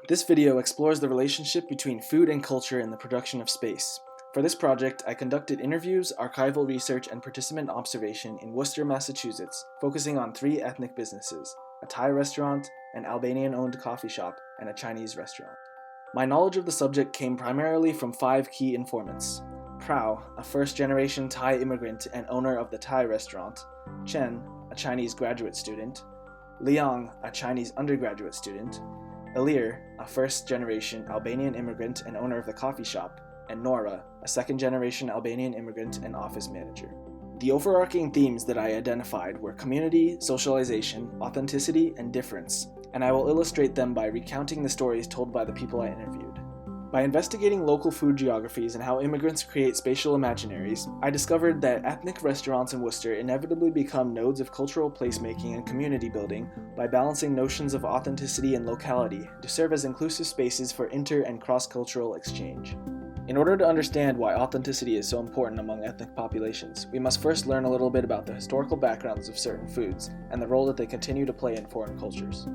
This video explores the relationship between food and culture in the production of space. For this project, I conducted interviews, archival research, and participant observation in Worcester, Massachusetts, focusing on 3 ethnic businesses: a Thai restaurant, an Albanian-owned coffee shop, and a Chinese restaurant. My knowledge of the subject came primarily from 5 key informants: Prao, a first-generation Thai immigrant and owner of the Thai restaurant; Chen, a Chinese graduate student; Liang, a Chinese undergraduate student; Ilir, a first-generation Albanian immigrant and owner of the coffee shop; and Nora, a second-generation Albanian immigrant and office manager. The overarching themes that I identified were community, socialization, authenticity, and difference, and I will illustrate them by recounting the stories told by the people I interviewed. By investigating local food geographies and how immigrants create spatial imaginaries, I discovered that ethnic restaurants in Worcester inevitably become nodes of cultural placemaking and community building by balancing notions of authenticity and locality to serve as inclusive spaces for inter- and cross-cultural exchange. In order to understand why authenticity is so important among ethnic populations, we must first learn a little bit about the historical backgrounds of certain foods and the role that they continue to play in foreign cultures.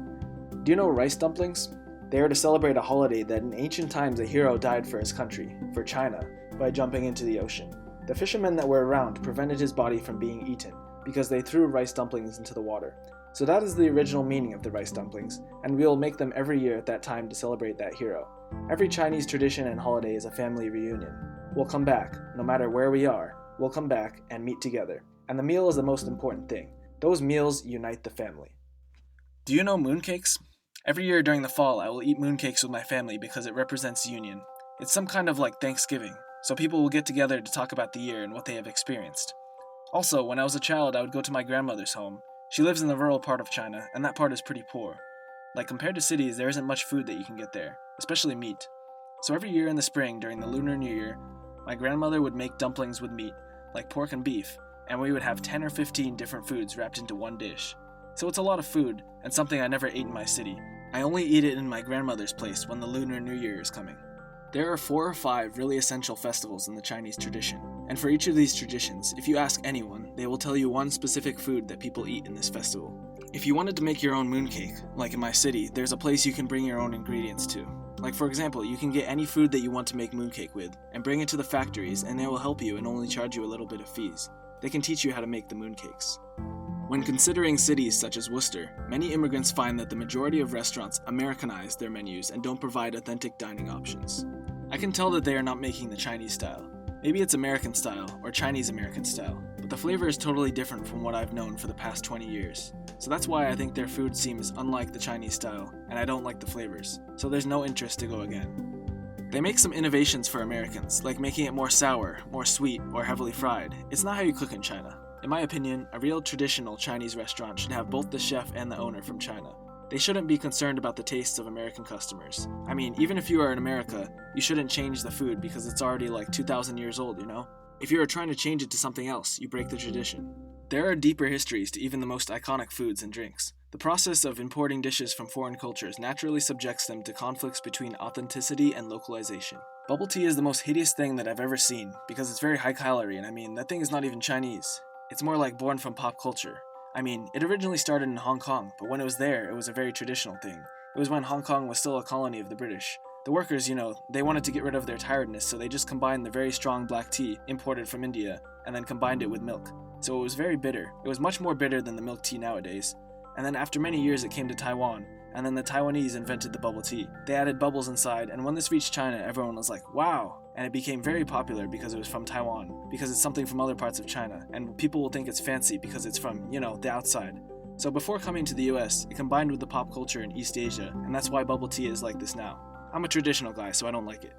Do you know rice dumplings? They are to celebrate a holiday that in ancient times a hero died for his country, for China, by jumping into the ocean. The fishermen that were around prevented his body from being eaten because they threw rice dumplings into the water. So that is the original meaning of the rice dumplings, and we will make them every year at that time to celebrate that hero. Every Chinese tradition and holiday is a family reunion. We'll come back, no matter where we are, we'll come back and meet together. And the meal is the most important thing. Those meals unite the family. Do you know mooncakes? Every year during the fall, I will eat mooncakes with my family because it represents union. It's some kind of like Thanksgiving, so people will get together to talk about the year and what they have experienced. Also, when I was a child, I would go to my grandmother's home. She lives in the rural part of China, and that part is pretty poor. Like, compared to cities, there isn't much food that you can get there, especially meat. So every year in the spring, during the Lunar New Year, my grandmother would make dumplings with meat, like pork and beef, and we would have 10 or 15 different foods wrapped into one dish. So it's a lot of food, and something I never ate in my city. I only eat it in my grandmother's place when the Lunar New Year is coming. There are 4 or 5 really essential festivals in the Chinese tradition, and for each of these traditions, if you ask anyone, they will tell you one specific food that people eat in this festival. If you wanted to make your own mooncake, like in my city, there's a place you can bring your own ingredients to. Like for example, you can get any food that you want to make mooncake with, and bring it to the factories, and they will help you and only charge you a little bit of fees. They can teach you how to make the mooncakes. When considering cities such as Worcester, many immigrants find that the majority of restaurants Americanize their menus and don't provide authentic dining options. I can tell that they are not making the Chinese style. Maybe it's American style or Chinese American style, but the flavor is totally different from what I've known for the past 20 years. So that's why I think their food seems unlike the Chinese style, and I don't like the flavors, so there's no interest to go again. They make some innovations for Americans, like making it more sour, more sweet, or heavily fried. It's not how you cook in China. In my opinion, a real traditional Chinese restaurant should have both the chef and the owner from China. They shouldn't be concerned about the tastes of American customers. I mean, even if you are in America, you shouldn't change the food because it's already like 2,000 years old, you know? If you are trying to change it to something else, you break the tradition. There are deeper histories to even the most iconic foods and drinks. The process of importing dishes from foreign cultures naturally subjects them to conflicts between authenticity and localization. Bubble tea is the most hideous thing that I've ever seen because it's very high calorie, and I mean, that thing is not even Chinese. It's more like born from pop culture. I mean, it originally started in Hong Kong, but when it was there, it was a very traditional thing. It was when Hong Kong was still a colony of the British. The workers, they wanted to get rid of their tiredness, so they just combined the very strong black tea imported from India, and then combined it with milk. So it was very bitter. It was much more bitter than the milk tea nowadays. And then after many years it came to Taiwan, and then the Taiwanese invented the bubble tea. They added bubbles inside, and when this reached China, everyone was like, wow! And it became very popular because it was from Taiwan, because it's something from other parts of China, and people will think it's fancy because it's from, the outside. So before coming to the US, it combined with the pop culture in East Asia, and that's why bubble tea is like this now. I'm a traditional guy, so I don't like it.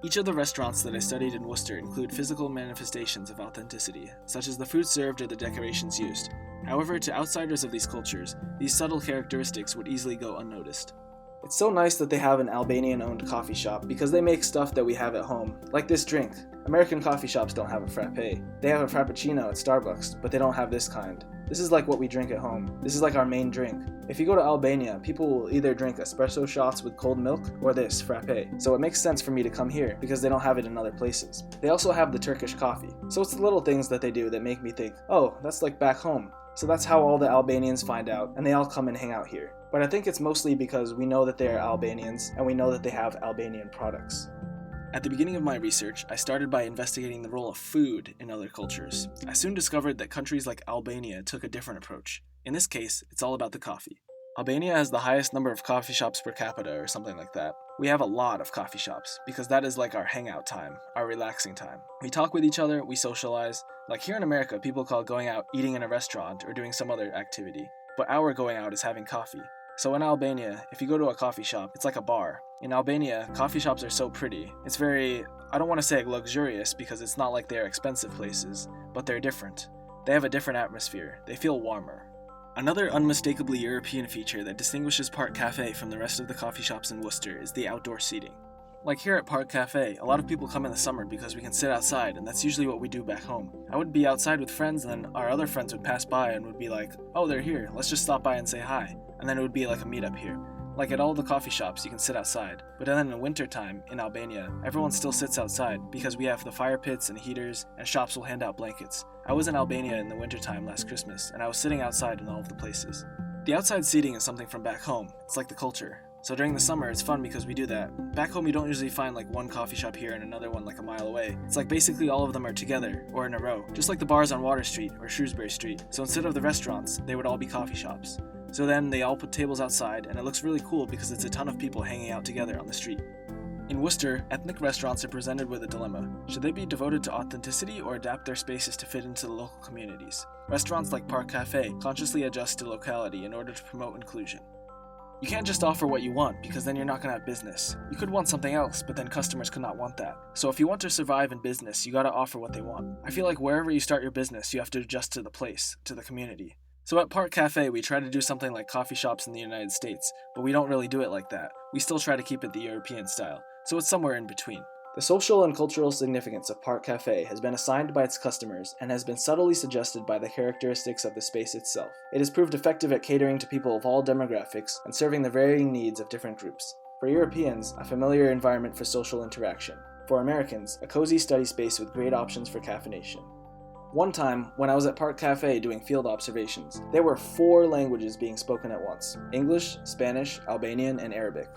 Each of the restaurants that I studied in Worcester include physical manifestations of authenticity, such as the food served or the decorations used. However, to outsiders of these cultures, these subtle characteristics would easily go unnoticed. It's so nice that they have an Albanian-owned coffee shop because they make stuff that we have at home, like this drink. American coffee shops don't have a frappe. They have a frappuccino at Starbucks, but they don't have this kind. This is like what we drink at home. This is like our main drink. If you go to Albania, people will either drink espresso shots with cold milk or this, frappe. So it makes sense for me to come here because they don't have it in other places. They also have the Turkish coffee. So it's the little things that they do that make me think, oh, that's like back home. So that's how all the Albanians find out, and they all come and hang out here. but I think it's mostly because we know that they are Albanians and we know that they have Albanian products. At the beginning of my research, I started by investigating the role of food in other cultures. I soon discovered that countries like Albania took a different approach. In this case, it's all about the coffee. Albania has the highest number of coffee shops per capita or something like that. We have a lot of coffee shops because that is like our hangout time, our relaxing time. We talk with each other, we socialize. Like here in America, people call going out eating in a restaurant or doing some other activity, but our going out is having coffee. So in Albania, if you go to a coffee shop, it's like a bar. In Albania, coffee shops are so pretty. It's very, I don't want to say luxurious because it's not like they're expensive places, but they're different. They have a different atmosphere. They feel warmer. Another unmistakably European feature that distinguishes Park Cafe from the rest of the coffee shops in Worcester is the outdoor seating. Like here at Park Cafe, a lot of people come in the summer because we can sit outside, and that's usually what we do back home. I would be outside with friends, and then our other friends would pass by and would be like, oh, they're here, let's just stop by and say hi. And then it would be like a meetup here. Like at all the coffee shops, you can sit outside. But then in the winter time, in Albania, everyone still sits outside because we have the fire pits and heaters, and shops will hand out blankets. I was in Albania in the wintertime last Christmas, and I was sitting outside in all of the places. The outside seating is something from back home. It's like the culture. So during the summer, it's fun because we do that. Back home, you don't usually find like one coffee shop here and another one like a mile away. It's like basically all of them are together, or in a row, just like the bars on Water Street or Shrewsbury Street. So instead of the restaurants, they would all be coffee shops. So then they all put tables outside, and it looks really cool because it's a ton of people hanging out together on the street. In Worcester, ethnic restaurants are presented with a dilemma. Should they be devoted to authenticity or adapt their spaces to fit into the local communities? Restaurants like Park Cafe consciously adjust to locality in order to promote inclusion. You can't just offer what you want because then you're not going to have business. You could want something else, but then customers could not want that. So if you want to survive in business, you gotta offer what they want. I feel like wherever you start your business, you have to adjust to the place, to the community. So at Park Cafe, we try to do something like coffee shops in the United States, but we don't really do it like that. We still try to keep it the European style, so it's somewhere in between. The social and cultural significance of Park Cafe has been assigned by its customers and has been subtly suggested by the characteristics of the space itself. It has proved effective at catering to people of all demographics and serving the varying needs of different groups. For Europeans, a familiar environment for social interaction. For Americans, a cozy study space with great options for caffeination. One time, when I was at Park Cafe doing field observations, there were 4 languages being spoken at once: English, Spanish, Albanian, and Arabic.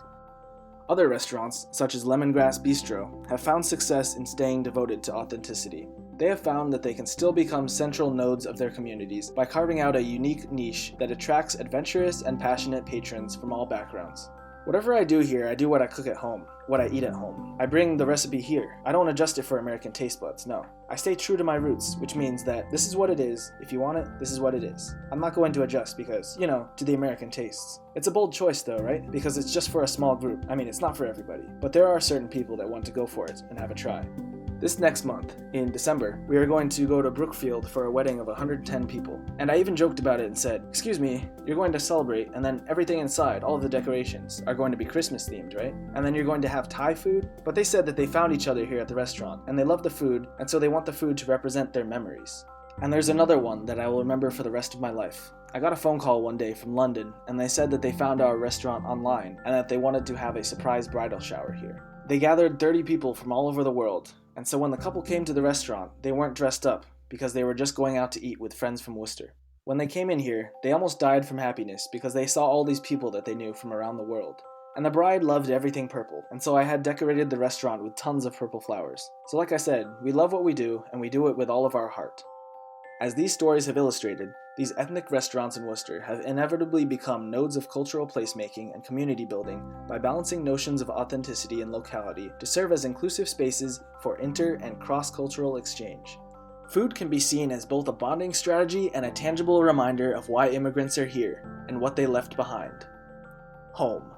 Other restaurants, such as Lemongrass Bistro, have found success in staying devoted to authenticity. They have found that they can still become central nodes of their communities by carving out a unique niche that attracts adventurous and passionate patrons from all backgrounds. Whatever I do here, I do what I cook at home, what I eat at home. I bring the recipe here. I don't adjust it for American taste buds, no. I stay true to my roots, which means that this is what it is. If you want it, this is what it is. I'm not going to adjust because, to the American tastes. It's a bold choice though, right? Because it's just for a small group. I mean, it's not for everybody. But there are certain people that want to go for it and have a try. This next month, in December, we are going to go to Brookfield for a wedding of 110 people. And I even joked about it and said, excuse me, you're going to celebrate, and then everything inside, all of the decorations, are going to be Christmas themed, right? And then you're going to have Thai food? But they said that they found each other here at the restaurant, and they love the food, and so they want the food to represent their memories. And there's another one that I will remember for the rest of my life. I got a phone call one day from London, and they said that they found our restaurant online, and that they wanted to have a surprise bridal shower here. They gathered 30 people from all over the world, and so when the couple came to the restaurant, they weren't dressed up, because they were just going out to eat with friends from Worcester. When they came in here, they almost died from happiness because they saw all these people that they knew from around the world. And the bride loved everything purple, and so I had decorated the restaurant with tons of purple flowers. So like I said, we love what we do, and we do it with all of our heart. As these stories have illustrated, these ethnic restaurants in Worcester have inevitably become nodes of cultural placemaking and community building by balancing notions of authenticity and locality to serve as inclusive spaces for inter- and cross-cultural exchange. Food can be seen as both a bonding strategy and a tangible reminder of why immigrants are here and what they left behind: home.